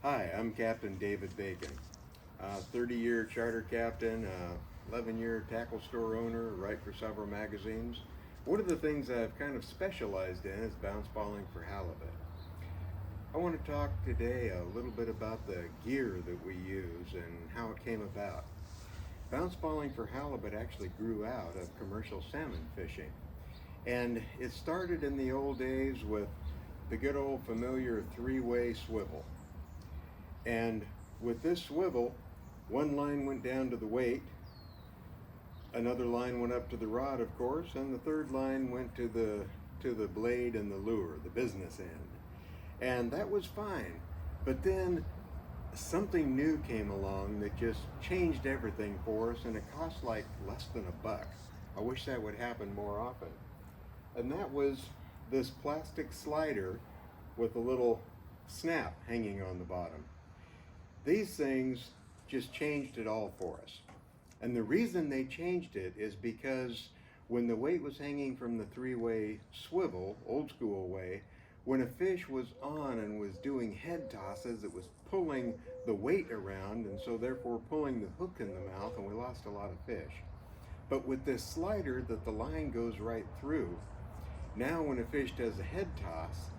Hi, I'm Captain David Bacon, 30-year charter captain, 11-year tackle store owner, write for several magazines. One of the things I've kind of specialized in is bounce balling for halibut. I want to talk today a little bit about the gear that we use and how it came about. Bounce balling for halibut actually grew out of commercial salmon fishing. And it started in the old days with the good old familiar three-way swivel. And with this swivel, one line went down to the weight, another line went up to the rod, of course, and the third line went to the blade and the lure, the business end. And that was fine. But then something new came along that just changed everything for us, and it cost like less than $1. I wish that would happen more often. And that was this plastic slider with a little snap hanging on the bottom. These things just changed it all for us. And the reason they changed it is because when the weight was hanging from the three-way swivel, old school way, when a fish was on and was doing head tosses, it was pulling the weight around and so therefore pulling the hook in the mouth, and we lost a lot of fish. But with this slider that the line goes right through, now when a fish does a head toss,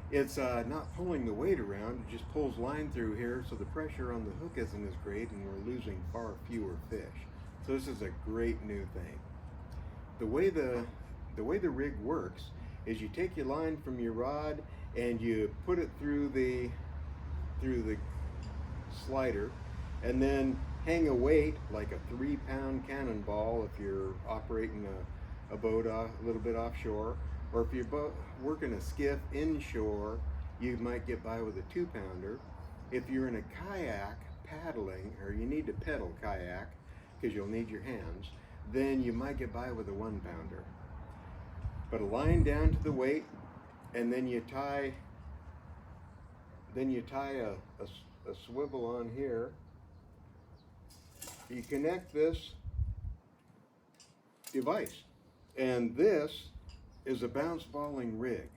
it's not pulling the weight around, it just pulls line through here, so the pressure on the hook isn't as great and we're losing far fewer fish. So this is a great new thing. The way the rig works is you take your line from your rod and you put it through the slider, and then hang a weight like a 3-pound cannonball if you're operating a boat a little bit offshore, or if you're working a skiff inshore, you might get by with a 2-pounder. If you're in a kayak paddling, or you need to pedal kayak because you'll need your hands, then you might get by with a 1-pounder. But a line down to the weight, and then you tie a swivel on here. You connect this device, and this is a bounce balling rig,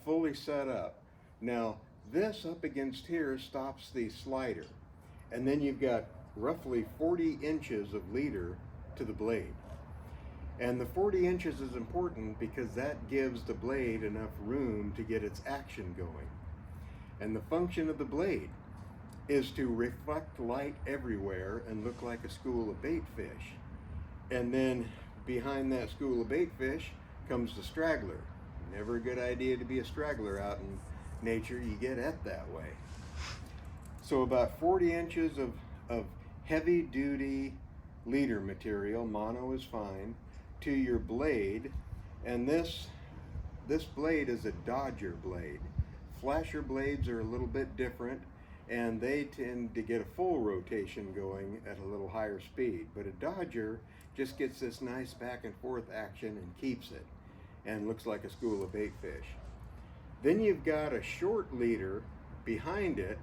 fully set up. Now, this up against here stops the slider, and then you've got roughly 40 inches of leader to the blade. And the 40 inches is important because that gives the blade enough room to get its action going. And the function of the blade is to reflect light everywhere and look like a school of bait fish. And then behind that school of bait fish comes the straggler. Never a good idea to be a straggler out in nature. You get at that way. So about 40 inches of heavy duty leader material, mono is fine, to your blade. And this blade is a Dodger blade. Flasher blades are a little bit different, and they tend to get a full rotation going at a little higher speed. But a Dodger just gets this nice back and forth action and keeps it, and looks like a school of bait fish. Then you've got a short leader behind it.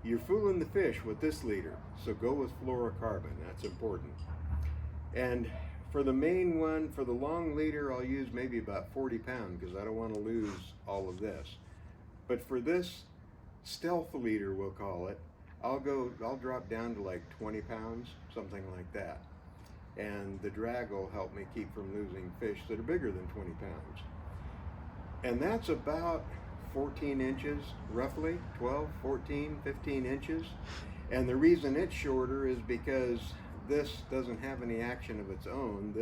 You're fooling the fish with this leader, so go with fluorocarbon, that's important. And for the main one, for the long leader, I'll use maybe about 40 pounds because I don't want to lose all of this. But for this stealth leader, we'll call it, I'll drop down to like 20 pounds, something like that. And the drag will help me keep from losing fish that are bigger than 20 pounds. And that's about 14 inches, roughly, 12, 14, 15 inches. And the reason it's shorter is because this doesn't have any action of its own,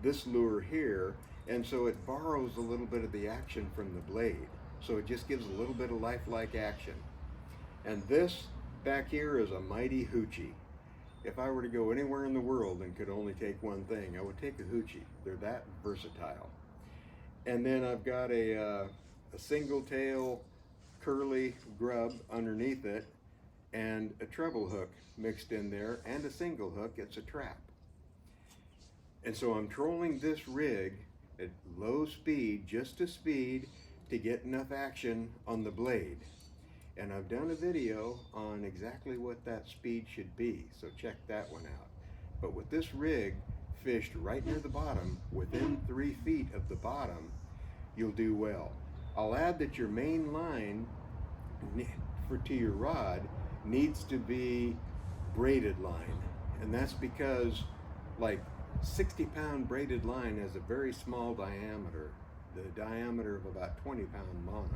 this lure here, and so it borrows a little bit of the action from the blade. So it just gives a little bit of lifelike action. And this back here is a mighty hoochie. If I were to go anywhere in the world and could only take one thing, I would take a hoochie. They're that versatile. And then I've got a single tail curly grub underneath it, and a treble hook mixed in there, and a single hook. It's a trap. And so I'm trolling this rig at low speed, just a speed to get enough action on the blade. And I've done a video on exactly what that speed should be, so check that one out. But with this rig fished right near the bottom, within 3 feet of the bottom, you'll do well. I'll add that your main line to your rod needs to be braided line, and that's because like 60-pound braided line has a very small diameter, the diameter of about 20-pound mono,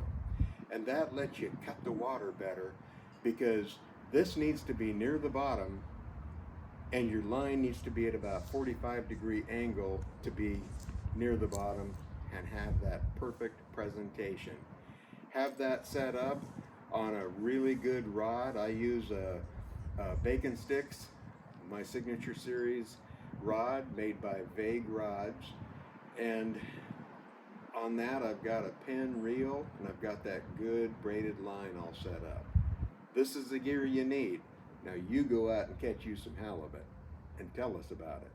and that lets you cut the water better because this needs to be near the bottom and your line needs to be at about 45-degree angle to be near the bottom and have that perfect presentation. Have that set up on a really good rod. I use a Bacon Sticks, my signature series rod made by Vague Rods, and on that I've got a pin reel and I've got that good braided line all set up. This is the gear you need. Now you go out and catch you some halibut and tell us about it.